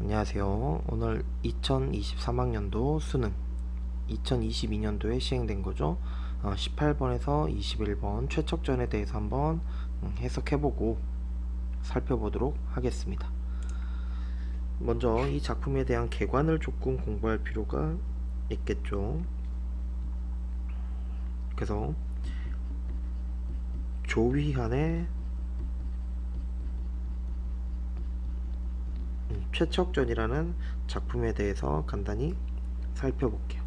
안녕하세요. 오늘 2023학년도 수능 2022년도에 시행된 거죠. 18번에서 21번 최척전에 대해서 한번 해석해보고 살펴보도록 하겠습니다. 먼저 이 작품에 대한 개관을 조금 공부할 필요가 있겠죠. 그래서 조휘한의 최척전이라는 작품에 대해서 간단히 살펴볼게요.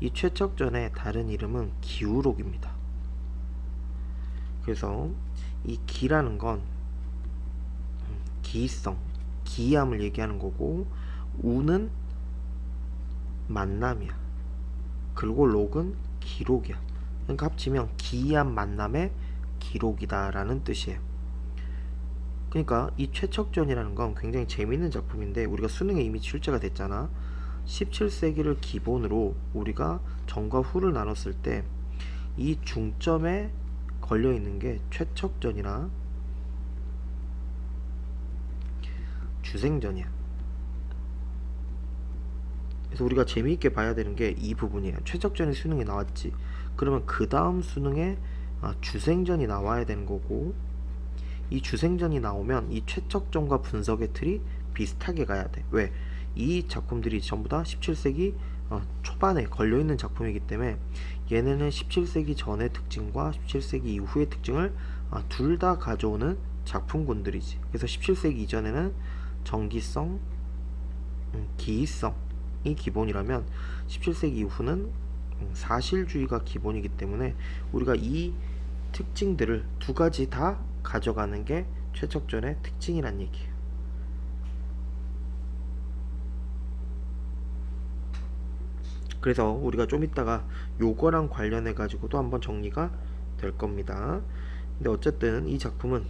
이 최척전의 다른 이름은 기우록입니다. 그래서 이 기라는 건 기성, 기이함을 얘기하는 거고, 우는 만남이야. 그리고 록은 기록이야. 그러니까 합치면 기이한 만남의 기록이다 라는 뜻이에요. 그러니까 이 최척전이라는 건 굉장히 재밌는 작품인데, 우리가 수능에 이미 출제가 됐잖아. 17세기를 기본으로 우리가 전과 후를 나눴을 때 이 중점에 걸려있는 게 최척전이나 주생전이야. 그래서 우리가 재미있게 봐야 되는 게 이 부분이에요. 최척전이 수능에 나왔지. 그러면 그 다음 수능에 주생전이 나와야 되는 거고, 이 주생전이 나오면 이 최척전과 분석의 틀이 비슷하게 가야 돼. 왜? 이 작품들이 전부 다 17세기 초반에 걸려있는 작품이기 때문에 얘네는 17세기 전의 특징과 17세기 이후의 특징을 둘 다 가져오는 작품군들이지. 그래서 17세기 이전에는 정기성, 기이성이 기본이라면 17세기 이후는 사실주의가 기본이기 때문에 우리가 이 특징들을 두 가지 다 가져가는 게 최척전의 특징이란 얘기예요. 그래서 우리가 좀 이따가 요거랑 관련해 가지고도 한번 정리가 될 겁니다. 근데 어쨌든 이 작품은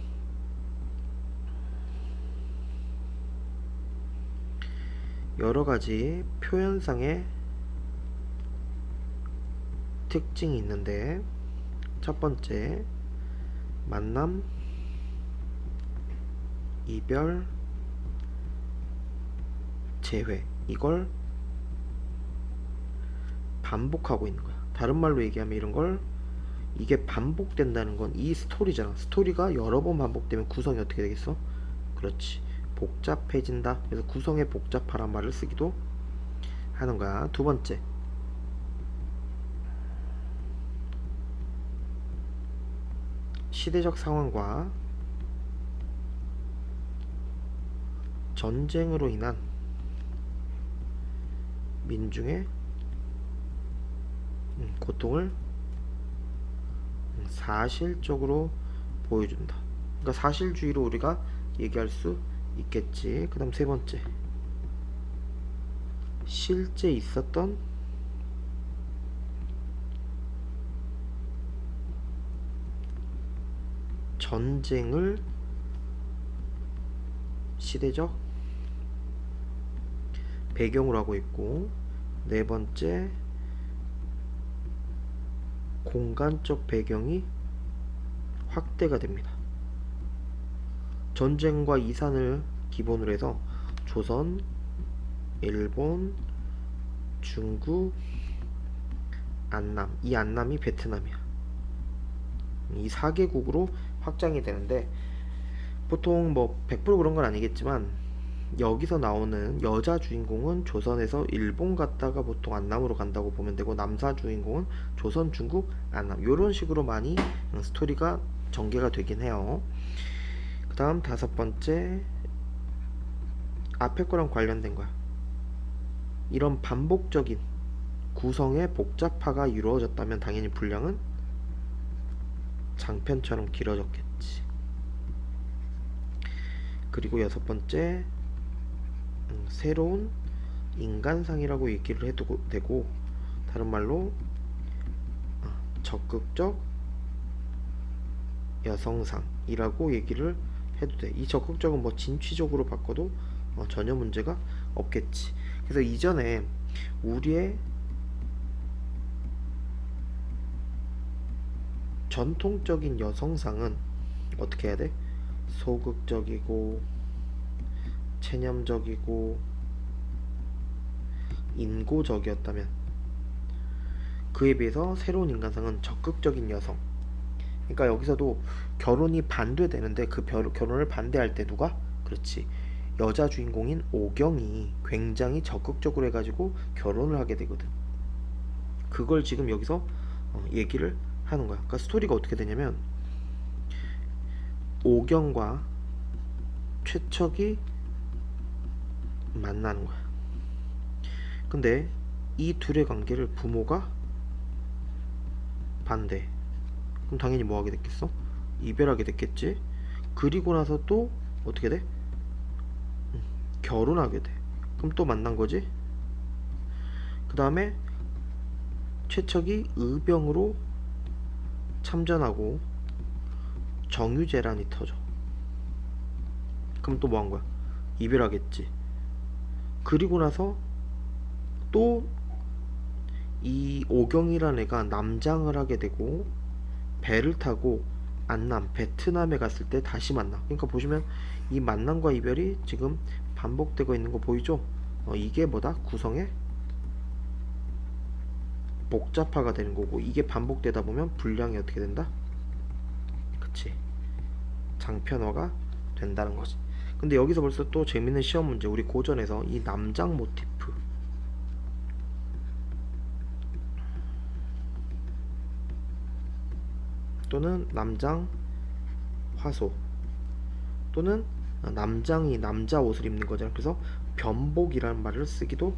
여러 가지 표현상의 특징이 있는데, 첫 번째, 만남, 이별, 재회, 이걸 반복하고 있는 거야. 다른 말로 얘기하면 이런 걸, 이게 반복된다는 건 이 스토리잖아. 스토리가 여러 번 반복되면 구성이 어떻게 되겠어? 그렇지, 복잡해진다. 그래서 구성에 복잡하란 말을 쓰기도 하는 거야. 두 번째, 시대적 상황과 전쟁으로 인한 민중의 고통을 사실적으로 보여준다. 그러니까 사실주의로 우리가 얘기할 수 있겠지. 그 다음 세 번째, 실제 있었던 전쟁을 시대적 배경으로 하고 있고, 네 번째, 공간적 배경이 확대가 됩니다. 전쟁과 이산을 기본으로 해서 조선, 일본, 중국, 안남, 이 안남이 베트남이야. 이 4개국으로 확장이 되는데, 보통 뭐 100% 그런 건 아니겠지만 여기서 나오는 여자 주인공은 조선에서 일본 갔다가 보통 안남으로 간다고 보면 되고, 남자 주인공은 조선, 중국, 안남, 이런 식으로 많이 스토리가 전개가 되긴 해요. 그 다음 다섯 번째, 앞에 거랑 관련된 거야. 이런 반복적인 구성의 복잡화가 이루어졌다면 당연히 분량은 장편처럼 길어졌겠지. 그리고 여섯 번째, 새로운 인간상이라고 얘기를 해도 되고, 다른 말로 적극적 여성상이라고 얘기를 해도 돼. 이 적극적은 뭐 진취적으로 바꿔도 전혀 문제가 없겠지. 그래서 이전에 우리의 전통적인 여성상은 어떻게 해야 돼? 소극적이고 체념적이고 인고적이었다면 그에 비해서 새로운 인간상은 적극적인 여성. 그러니까 여기서도 결혼이 반대되는데 그 결혼을 반대할 때 누가? 그렇지. 여자 주인공인 오경이 굉장히 적극적으로 해가지고 결혼을 하게 되거든. 그걸 지금 여기서 얘기를 하는 거야. 그러니까 스토리가 어떻게 되냐면 오경과 최척이 만나는 거야. 근데 이 둘의 관계를 부모가 반대. 그럼 당연히 뭐 하게 됐겠어? 이별하게 됐겠지. 그리고 나서 또 어떻게 돼? 결혼하게 돼. 그럼 또 만난 거지. 그 다음에 최척이 의병으로 참전하고 정유재란이 터져. 그럼 또 뭐 한 거야? 이별하겠지. 그리고 나서 또 이 오경이라는 애가 남장을 하게 되고 배를 타고 안남 베트남에 갔을 때 다시 만나. 그러니까 보시면 이 만남과 이별이 지금 반복되고 있는 거 보이죠? 이게 뭐다? 구성의 복잡화가 되는 거고, 이게 반복되다 보면 분량이 어떻게 된다? 그치, 장편화가 된다는 거지. 근데 여기서 벌써 또 재밌는 시험 문제. 우리 고전에서 이 남장 모티프 또는 남장 화소 또는 남장이 남자 옷을 입는 거잖아. 그래서 변복이라는 말을 쓰기도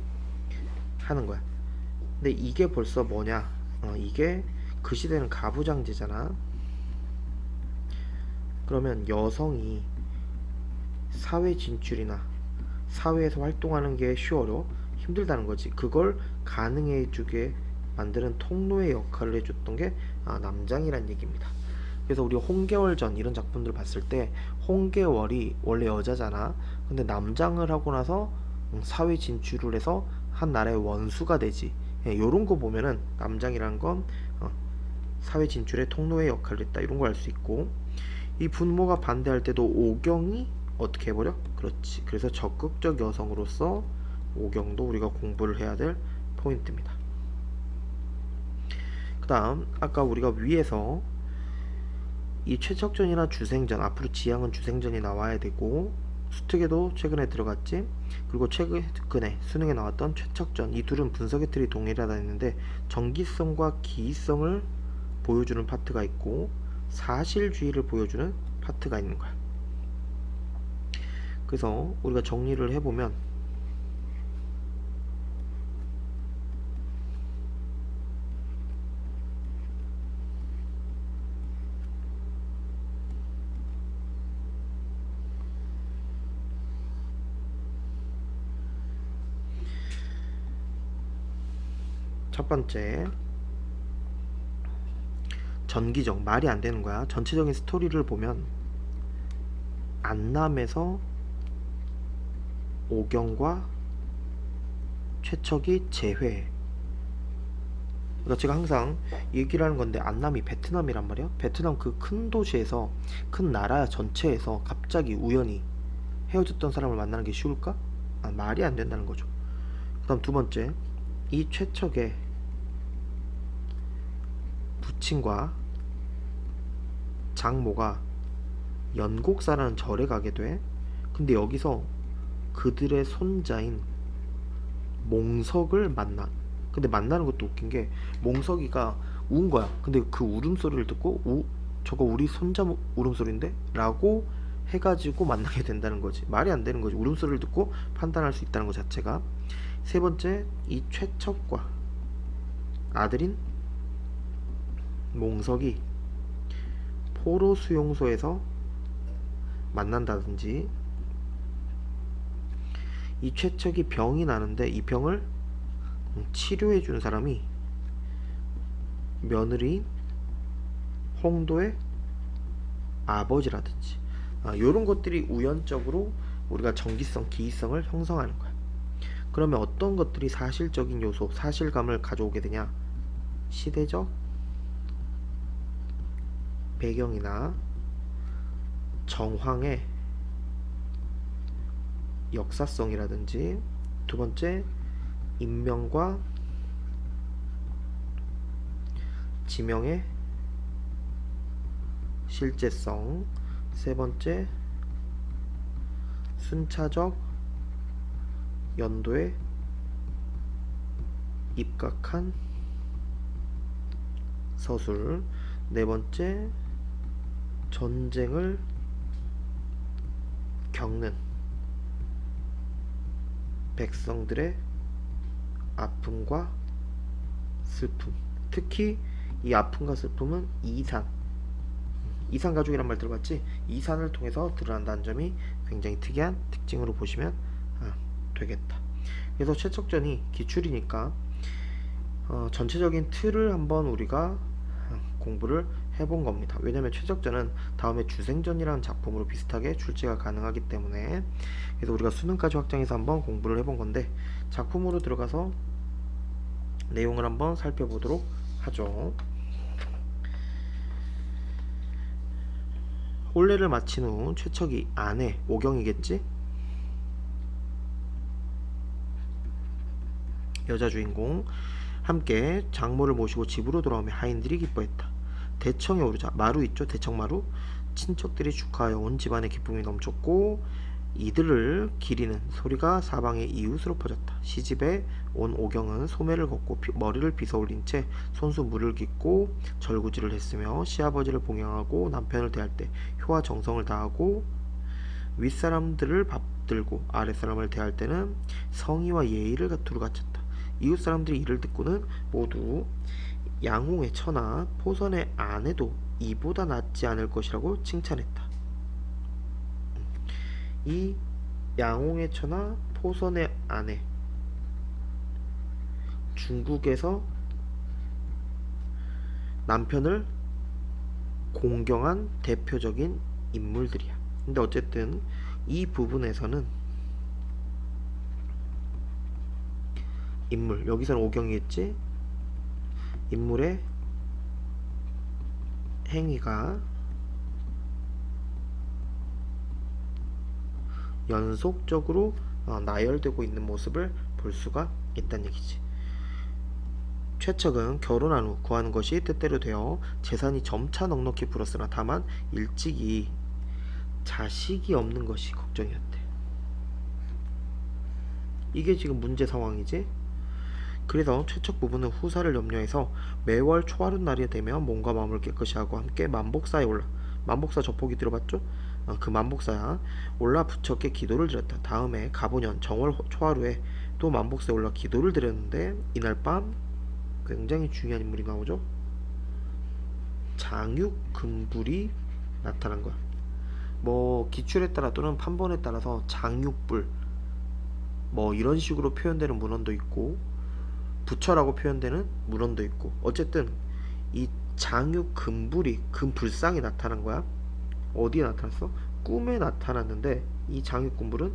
하는 거야. 근데 이게 벌써 뭐냐? 이게 그 시대는 가부장제잖아. 그러면 여성이 사회 진출이나 사회에서 활동하는 게 쉬워려 힘들다는 거지. 그걸 가능해 주게 만드는 통로의 역할을 해줬던 게 남장이란 얘기입니다. 그래서 우리 홍계월전 이런 작품들 봤을 때 홍계월이 원래 여자잖아. 근데 남장을 하고 나서 사회 진출을 해서 한 나라의 원수가 되지. 예, 요런 거 보면은 남장이란 건 사회 진출의 통로의 역할을 했다, 이런 걸 알 수 있고, 이 분모가 반대할 때도 오경이 어떻게 해버려? 그렇지. 그래서 적극적 여성으로서 오경도 우리가 공부를 해야 될 포인트입니다. 그 다음 아까 우리가 위에서 이 최척전이나 주생전, 앞으로 지향은 주생전이 나와야 되고, 수특에도 최근에 들어갔지. 그리고 최근에 수능에 나왔던 최척전, 이 둘은 분석의 틀이 동일하다 했는데 정기성과 기성을 보여주는 파트가 있고 사실주의를 보여주는 파트가 있는 거야. 그래서 우리가 정리를 해보면 첫 번째, 전기적, 말이 안 되는 거야. 전체적인 스토리를 보면 안남에서 오경과 최척이 재회. 그러니까 제가 항상 얘기를 하는 건데, 안남이 베트남이란 말이야. 베트남 그 큰 도시에서, 큰 나라 전체에서 갑자기 우연히 헤어졌던 사람을 만나는 게 쉬울까? 말이 안 된다는 거죠. 그 다음 두 번째, 이 최척의 부친과 장모가 연곡사라는 절에 가게 돼. 근데 여기서 그들의 손자인 몽석을 만나. 근데 만나는 것도 웃긴 게, 몽석이가 운 거야. 근데 그 울음소리를 듣고 저거 우리 손자 울음소리인데? 라고 해가지고 만나게 된다는 거지. 말이 안 되는 거지. 울음소리를 듣고 판단할 수 있다는 것 자체가. 세 번째, 이 최척과 아들인 몽석이 포로 수용소에서 만난다든지, 이 최척이 병이 나는데 이 병을 치료해 주는 사람이 며느리인 홍도의 아버지라든지, 이런 것들이 우연적으로 우리가 정기성, 기이성을 형성하는 거야. 그러면 어떤 것들이 사실적인 요소, 사실감을 가져오게 되냐? 시대적 배경이나 정황의 역사성이라든지, 두 번째 인명과 지명의 실제성. 세 번째, 순차적 연도에 입각한 서술. 네 번째, 전쟁을 겪는 백성들의 아픔과 슬픔. 특히 이 아픔과 슬픔은 이산 가족이란 말 들어봤지? 이산을 통해서 드러난다는 점이 굉장히 특이한 특징으로 보시면 되겠다. 그래서 최척전이 기출이니까 전체적인 틀을 한번 우리가 공부를 해본 겁니다. 왜냐면 최적전은 다음에 주생전이라는 작품으로 비슷하게 출제가 가능하기 때문에. 그래서 우리가 수능까지 확장해서 한번 공부를 해본 건데, 작품으로 들어가서 내용을 한번 살펴보도록 하죠. 혼례를 마친 후 최척이 아내 오경이겠지? 여자 주인공 함께 장모를 모시고 집으로 돌아오며 하인들이 기뻐했다. 대청에 오르자 마루 있죠? 대청마루. 친척들이 축하하여 온 집안에 기쁨이 넘쳤고 이들을 기리는 소리가 사방에 이웃으로 퍼졌다. 시집에 온 오경은 소매를 걷고 머리를 빗어 올린 채 손수 물을 깃고 절구질을 했으며 시아버지를 봉양하고 남편을 대할 때 효와 정성을 다하고 윗사람들을 밥들고 아랫사람을 대할 때는 성의와 예의를 두루 갖췄다. 이웃 사람들이 이를 듣고는 모두 양홍의 처나 포선의 아내도 이보다 낫지 않을 것이라고 칭찬했다. 이 양홍의 처나 포선의 아내, 중국에서 남편을 공경한 대표적인 인물들이야. 근데 어쨌든 이 부분에서는 인물, 여기서는 오경이겠지? 인물의 행위가 연속적으로 나열되고 있는 모습을 볼 수가 있다는 얘기지. 최척은 결혼한 후 구하는 것이 뜻대로 되어 재산이 점차 넉넉히 불었으나 다만 일찍이 자식이 없는 것이 걱정이었대. 이게 지금 문제 상황이지. 그래서 최척 부부는 후사를 염려해서 매월 초하룻날이 되면 몸과 마음을 깨끗이 하고 함께 만복사에 올라, 만복사 저포기 들어봤죠? 그 만복사야 올라 부처께 기도를 드렸다. 다음에 가보년 정월 초하루에 또 만복사에 올라 기도를 드렸는데 이날 밤 굉장히 중요한 인물이 나오죠. 장육금불이 나타난 거야. 뭐 기출에 따라 또는 판본에 따라서 장육불 뭐 이런 식으로 표현되는 문헌도 있고 부처라고 표현되는 문헌도 있고, 어쨌든 이 장육금불이 금불상이 나타난 거야. 어디에 나타났어? 꿈에 나타났는데 이 장육금불은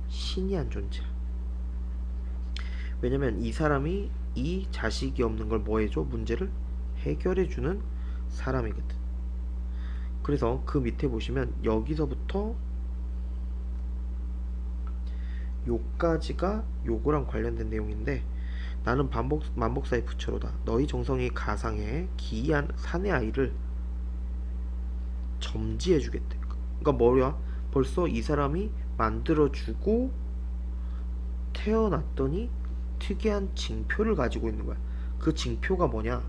신이한 존재야. 왜냐면 이 사람이 이 자식이 없는 걸 뭐 해줘? 문제를 해결해주는 사람이거든. 그래서 그 밑에 보시면 여기서부터 요까지가 요거랑 관련된 내용인데, 나는 만복사의 부처로다. 너희 정성이 가상에 기이한 사내 아이를 점지해주겠대. 그러니까 뭐야? 벌써 이 사람이 만들어주고 태어났더니 특이한 징표를 가지고 있는 거야. 그 징표가 뭐냐?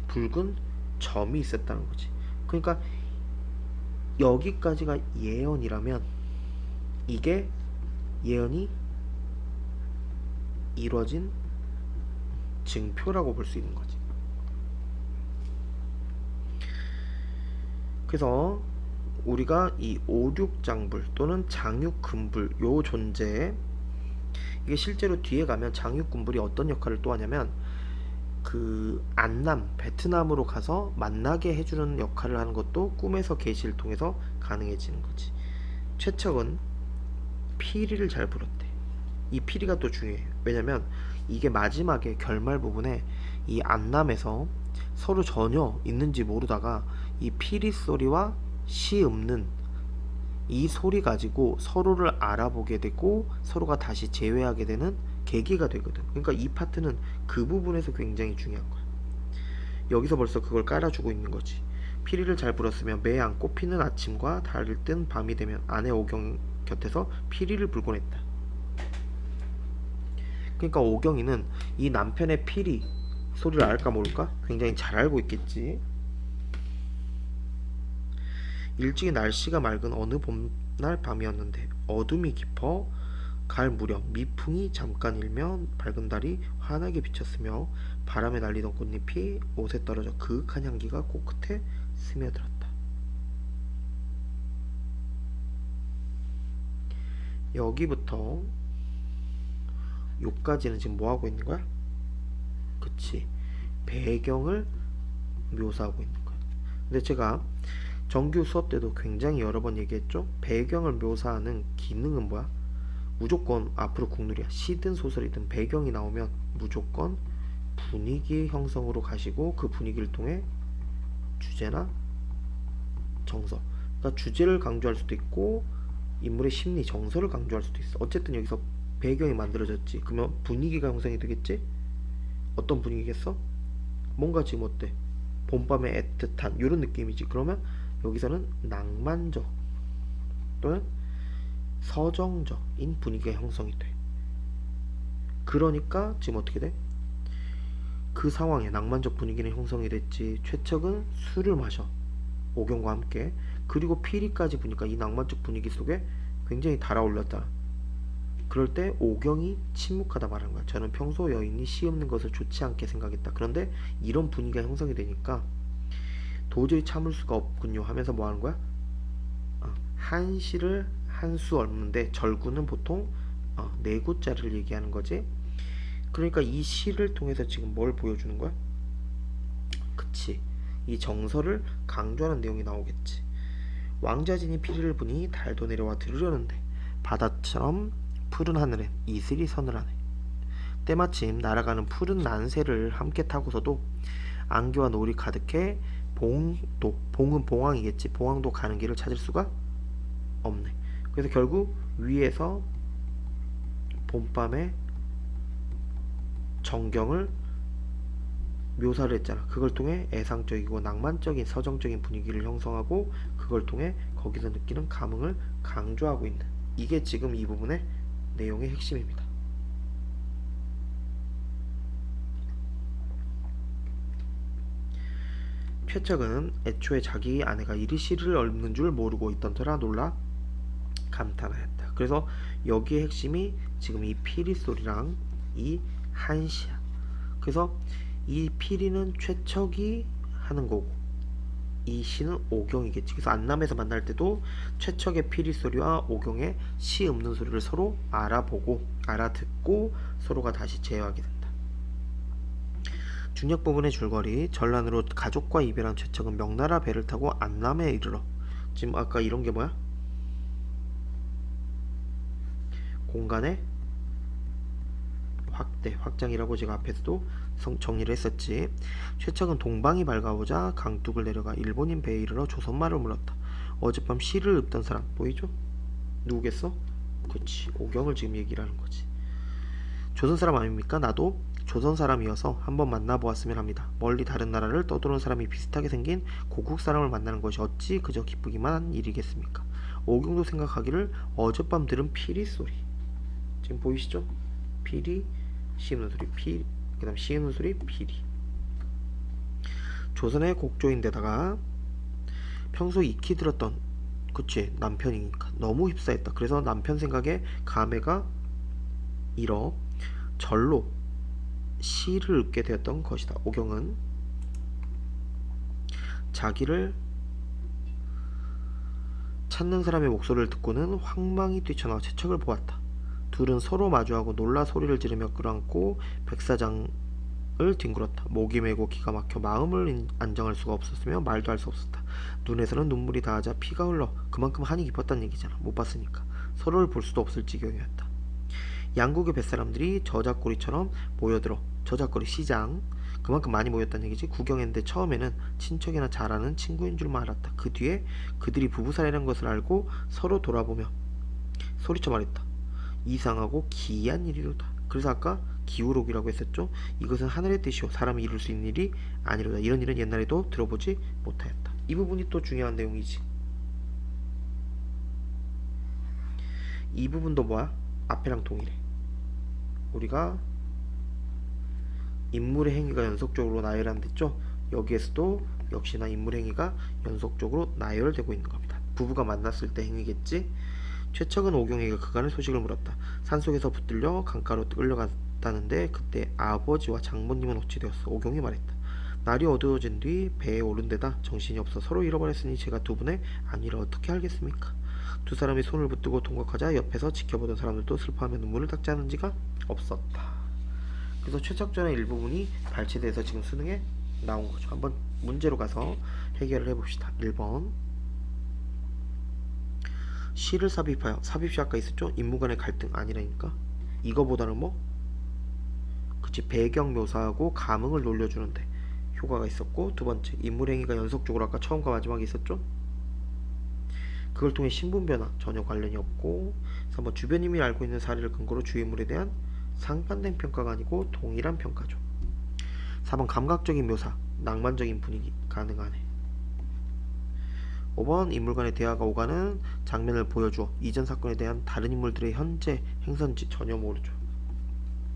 붉은 점이 있었다는 거지. 그러니까 여기까지가 예언이라면 이게 예언이 이루어진 증표라고 볼 수 있는 거지. 그래서 우리가 이 오륙장불 또는 장육금불 요 존재, 이게 실제로 뒤에 가면 장육금불이 어떤 역할을 또 하냐면 그 안남 베트남으로 가서 만나게 해주는 역할을 하는 것도 꿈에서 계시를 통해서 가능해지는 거지. 최척은 피리를 잘 불었대. 이 피리가 또 중요해. 왜냐면 이게 마지막에 결말 부분에 이 안남에서 서로 전혀 있는지 모르다가 이 피리 소리와 시 읊는 이 소리 가지고 서로를 알아보게 되고 서로가 다시 재회하게 되는 계기가 되거든. 그러니까 이 파트는 그 부분에서 굉장히 중요한 거야. 여기서 벌써 그걸 깔아주고 있는 거지. 피리를 잘 불었으며 매 안고 피는 아침과 달을 뜬 밤이 되면 아내 오경 곁에서 피리를 불곤 했다. 그러니까 오경이는 이 남편의 피리 소리를 알까 모를까? 굉장히 잘 알고 있겠지. 일찍이 날씨가 맑은 어느 봄날 밤이었는데 어둠이 깊어 갈 무렵 미풍이 잠깐 일면 밝은 달이 환하게 비쳤으며 바람에 날리던 꽃잎이 옷에 떨어져 그윽한 향기가 코끝에 스며들었다. 여기부터 요까지는 지금 뭐 하고 있는 거야? 그치, 배경을 묘사하고 있는 거야. 근데 제가 정규 수업 때도 굉장히 여러 번 얘기했죠. 배경을 묘사하는 기능은 뭐야? 무조건 앞으로 국룰이야. 시든 소설이든 배경이 나오면 무조건 분위기 형성으로 가시고 그 분위기를 통해 주제나 정서, 그러니까 주제를 강조할 수도 있고 인물의 심리, 정서를 강조할 수도 있어. 어쨌든 여기서 배경이 만들어졌지. 그러면 분위기가 형성이 되겠지? 어떤 분위기겠어? 뭔가 지금 어때? 봄밤의 애틋한 이런 느낌이지. 그러면 여기서는 낭만적 또는 서정적인 분위기가 형성이 돼. 그러니까 지금 어떻게 돼? 그 상황에 낭만적 분위기는 형성이 됐지. 최척은 술을 마셔. 오경과 함께. 그리고 피리까지 보니까 이 낭만적 분위기 속에 굉장히 달아올렸다. 그럴 때 오경이 침묵하다 말하는 거야. 저는 평소 여인이 시 없는 것을 좋지 않게 생각했다. 그런데 이런 분위기가 형성이 되니까 도저히 참을 수가 없군요 하면서 뭐 하는 거야? 한 시를 한 수 읊는데 절구는 보통 네 구자를 얘기하는 거지. 그러니까 이 시를 통해서 지금 뭘 보여주는 거야? 그치, 이 정서를 강조하는 내용이 나오겠지. 왕자진이 피리를 부니 달도 내려와 들으려는데 바다처럼 푸른 하늘엔 이슬이 서늘하네. 때마침 날아가는 푸른 난새를 함께 타고서도 안개와 노을이 가득해 봉은 봉황이겠지. 봉황도 가는 길을 찾을 수가 없네. 그래서 결국 위에서 봄밤의 정경을 묘사를 했잖아. 그걸 통해 애상적이고 낭만적인 서정적인 분위기를 형성하고 그걸 통해 거기서 느끼는 감흥을 강조하고 있는, 이게 지금 이 부분의 내용의 핵심입니다. 최척은 애초에 자기 아내가 이리 시를 읊는 줄 모르고 있던 터라 놀라 감탄하였다. 그래서 여기의 핵심이 지금 이 피리 소리랑 이 한시야. 그래서 이 피리는 최척이 하는 거고 이 시는 오경이겠지. 그래서 안남에서 만날 때도 최척의 피리 소리와 오경의 시 읊는 소리를 서로 알아보고 알아듣고 서로가 다시 재회하게 된다. 중력 부분의 줄거리. 전란으로 가족과 이별한 최척은 명나라 배를 타고 안남에 이르러, 지금 아까 이런 게 뭐야? 공간의 확장이라고 제가 앞에서도 정리를 했었지. 최척은 동방이 밝아오자 강둑을 내려가 일본인 배에 이르러 조선말을 물었다. 어젯밤 시를 읊던 사람 보이죠? 누구겠어? 그치, 오경을 지금 얘기를 하는 거지. 조선 사람 아닙니까? 나도 조선 사람이어서 한번 만나보았으면 합니다. 멀리 다른 나라를 떠도는 사람이 비슷하게 생긴 고국 사람을 만나는 것이 어찌 그저 기쁘기만 한 일이겠습니까? 오경도 생각하기를 어젯밤 들은 피리 소리, 지금 보이시죠? 피리, 시우는 소리, 피리, 그 다음 시우는 소리, 피리. 조선의 곡조인데다가 평소 익히 들었던, 그치, 남편이니까 너무 휩싸였다. 그래서 남편 생각에 감회가 일어 절로 시를 읊게 되었던 것이다. 오경은 자기를 찾는 사람의 목소리를 듣고는 황망히 뛰쳐나와 최척을 보았다. 둘은 서로 마주하고 놀라 소리를 지르며 끌어안고 백사장을 뒹굴었다. 목이 메고 기가 막혀 마음을 안정할 수가 없었으며 말도 할 수 없었다. 눈에서는 눈물이 닿아자 피가 흘러 그만큼 한이 깊었다는 얘기잖아. 못 봤으니까. 서로를 볼 수도 없을 지경이었다. 양국의 뱃사람들이 저작거리처럼 모여들어 저작거리 시장, 그만큼 많이 모였다는 얘기지. 구경했는데 처음에는 친척이나 잘 아는 친구인 줄만 알았다. 그 뒤에 그들이 부부 사이라는 것을 알고 서로 돌아보며 소리쳐 말했다. 이상하고 기이한 일이로다. 그래서 아까 기울옥이라고 했었죠. 이것은 하늘의 뜻이요 사람이 이룰 수 있는 일이 아니로다. 이런 일은 옛날에도 들어보지 못하였다. 이 부분이 또 중요한 내용이지. 이 부분도 뭐야? 앞에랑 동일해. 우리가 인물의 행위가 연속적으로 나열한댔죠. 여기에서도 역시나 인물의 행위가 연속적으로 나열되고 있는 겁니다. 부부가 만났을 때 행위겠지. 최척은 오경에게 그간의 소식을 물었다. 산속에서 붙들려 강가로 끌려갔다는데 그때 아버지와 장모님은 어찌 되었어? 오경이 말했다. 날이 어두워진 뒤 배에 오른 데다 정신이 없어 서로 잃어버렸으니 제가 두 분의 안위를 어떻게 알겠습니까? 두 사람이 손을 붙들고 동거하자 옆에서 지켜보던 사람들도 슬퍼하며 눈물을 닦지 않은 지가 없었다. 그래서 최척전의 일부분이 발췌돼서 지금 수능에 나온 거죠. 한번 문제로 가서 해결을 해봅시다. 1번 시를 삽입하여 삽입시 아까 있었죠? 인물 간의 갈등 아니라니까. 이거보다는 뭐? 그치, 배경 묘사하고 감흥을 놀려주는데 효과가 있었고, 두 번째 인물 행위가 연속적으로 아까 처음과 마지막에 있었죠? 그걸 통해 신분 변화 전혀 관련이 없고, 3번 주변인이 알고 있는 사실을 근거로 주인물에 대한 상반된 평가가 아니고 동일한 평가죠. 4번 감각적인 묘사 낭만적인 분위기 가능하네. 5번 인물 간의 대화가 오가는 장면을 보여주어 이전 사건에 대한 다른 인물들의 현재 행선지 전혀 모르죠.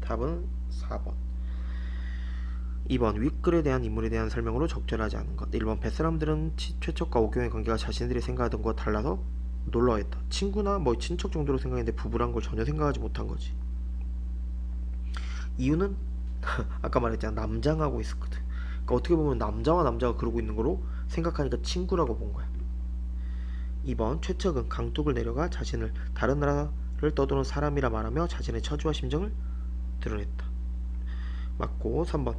답은 4번. 2번 윗글에 대한 인물에 대한 설명으로 적절하지 않은 것. 1번 뱃사람들은 최척과 오경의 관계가 자신들이 생각하던 것과 달라서 놀라워했다. 친구나 뭐 친척 정도로 생각했는데 부부란 걸 전혀 생각하지 못한 거지. 이유는 아까 말했잖아, 남장하고 있었거든. 그러니까 어떻게 보면 남자와 남자가 그러고 있는 거로 생각하니까 친구라고 본 거야. 2번 최척은 강둑을 내려가 자신을 다른 나라를 떠도는 사람이라 말하며 자신의 처지와 심정을 드러냈다. 맞고. 3번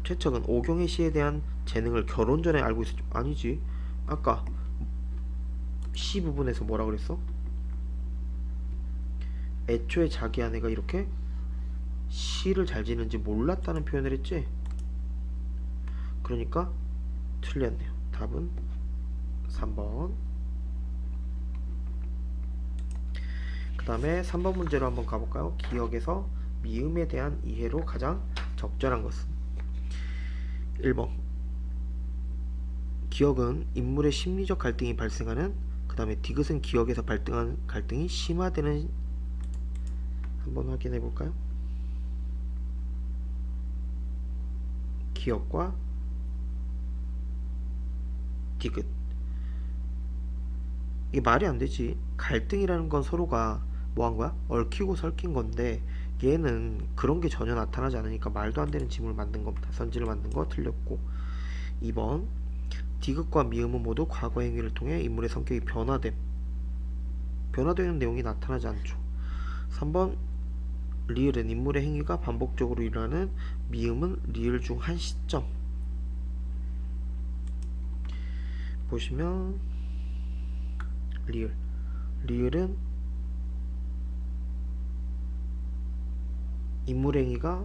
최척은 오경의 시에 대한 재능을 결혼 전에 알고 있었죠. 아니지, 아까 시 부분에서 뭐라 그랬어? 애초에 자기 아내가 이렇게 시를 잘 지는지 몰랐다는 표현을 했지. 그러니까 틀렸네요. 답은 3번. 그 다음에 3번 문제로 한번 가볼까요? 기억에서 미음에 대한 이해로 가장 적절한 것은 1번 기억은 인물의 심리적 갈등이 발생하는, 그 다음에 디귿은 기억에서 발생하는 갈등이 심화되는. 한번 확인해 볼까요? 기억과 디귿, 이게 말이 안 되지. 갈등이라는 건 서로가 뭐 한 거야? 얽히고 설킨 건데 얘는 그런 게 전혀 나타나지 않으니까 말도 안 되는 짐을 만든 겁니다. 선지를 만든 거 틀렸고. 2번 디귿과 미음은 모두 과거 행위를 통해 인물의 성격이 변화되는 내용이 나타나지 않죠. 3번 리을은 인물의 행위가 반복적으로 일어나는, 미음은 리을 중 한 시점. 보시면 리을은 인물 행위가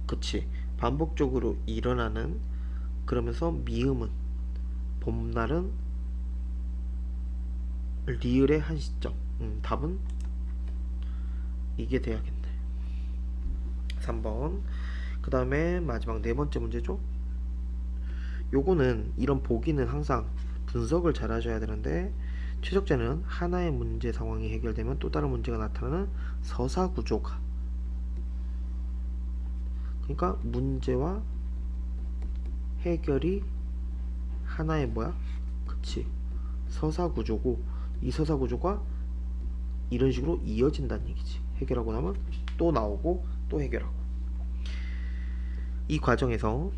그치 반복적으로 일어나는, 그러면서 미음은 봄날은 리을의 한 시점. 답은 이게 돼야겠네. 3번. 그 다음에 마지막 네 번째 문제죠. 요거는 이런 보기는 항상 분석을 잘 하셔야 되는데, 최적자는 하나의 문제 상황이 해결되면 또 다른 문제가 나타나는 서사 구조가, 그러니까 문제와 해결이 하나의 뭐야? 그치, 서사 구조고, 이 서사 구조가 이런 식으로 이어진다는 얘기지. 해결하고 나면 또 나오고 또 해결하고. 이 과정에서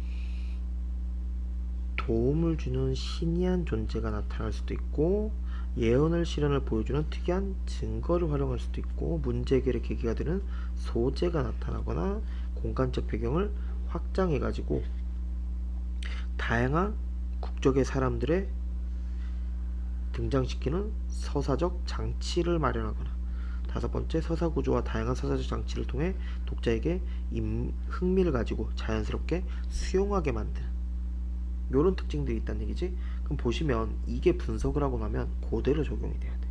도움을 주는 신이한 존재가 나타날 수도 있고, 예언을 실현을 보여주는 특이한 증거를 활용할 수도 있고, 문제 해결의 계기가 되는 소재가 나타나거나 공간적 배경을 확장해 가지고 다양한 국적의 사람들의 등장시키는 서사적 장치를 마련하거나 다섯 번째, 서사 구조와 다양한 서사적 장치를 통해 독자에게 흥미를 가지고 자연스럽게 수용하게 만드는 요런 특징들이 있다는 얘기지. 그럼 보시면 이게 분석을 하고 나면 그대로 적용이 돼야 돼.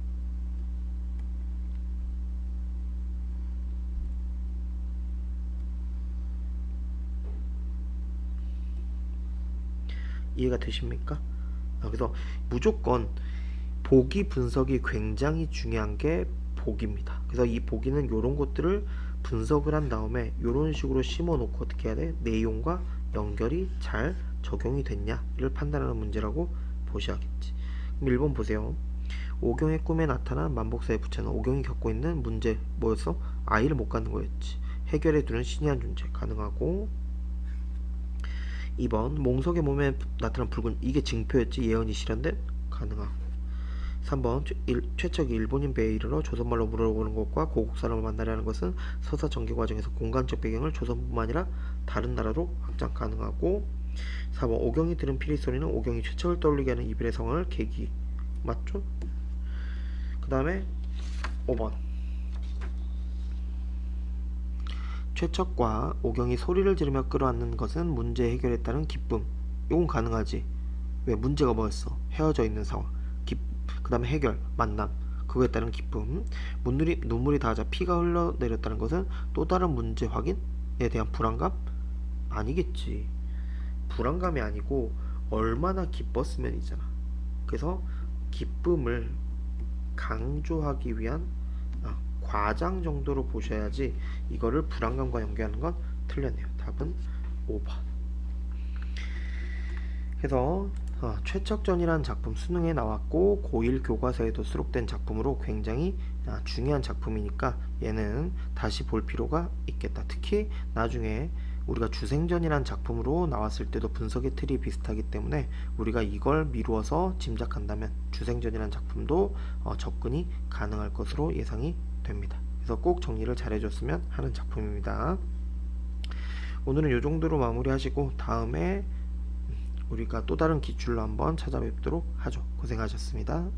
이해가 되십니까? 그래서 무조건 보기 분석이 굉장히 중요한 게 보기입니다. 그래서 이 보기는 이런 것들을 분석을 한 다음에 이런 식으로 심어 놓고 어떻게 해야 돼? 내용과 연결이 잘 적용이 됐냐를 판단하는 문제라고 보셔야겠지. 그럼 1번 보세요. 오경의 꿈에 나타난 만복사의 부채는 오경이 겪고 있는 문제 뭐였어? 아이를 못 갖는 거였지. 해결해 두는 신이한 존재 가능하고. 2번 몽석의 몸에 나타난 붉은 이게 징표였지. 예언이 실현된 가능하고. 3번 최척이 일본인 배에 이르러 조선말로 물어보는 것과 고국 사람을 만나려는 것은 서사 전개 과정에서 공간적 배경을 조선뿐만 아니라 다른 나라로 확장 가능하고. 4번 오경이 들은 피리 소리는 오경이 최척을 떠올리게 하는 이별의 상황을 계기 맞죠? 그 다음에 5번 최척과 오경이 소리를 지르며 끌어안는 것은 문제 해결에 따른 기쁨. 이건 가능하지. 왜? 문제가 뭐였어? 헤어져 있는 상황. 그 다음에 해결, 만남, 그거에 따른 기쁨. 눈물이 닿자 피가 흘러내렸다는 것은 또 다른 문제 확인에 대한 불안감? 아니겠지. 불안감이 아니고 얼마나 기뻤으면이잖아. 그래서 기쁨을 강조하기 위한 과장 정도로 보셔야지 이거를 불안감과 연계하는 건 틀렸네요. 답은 5번. 그래서 최척전이라는 작품 수능에 나왔고 고1 교과서에도 수록된 작품으로 굉장히 중요한 작품이니까 얘는 다시 볼 필요가 있겠다. 특히 나중에 우리가 주생전이라는 작품으로 나왔을 때도 분석의 틀이 비슷하기 때문에 우리가 이걸 미루어서 짐작한다면 주생전이라는 작품도 접근이 가능할 것으로 예상이 됩니다. 그래서 꼭 정리를 잘 해줬으면 하는 작품입니다. 오늘은 이 정도로 마무리하시고 다음에 우리가 또 다른 기출로 한번 찾아뵙도록 하죠. 고생하셨습니다.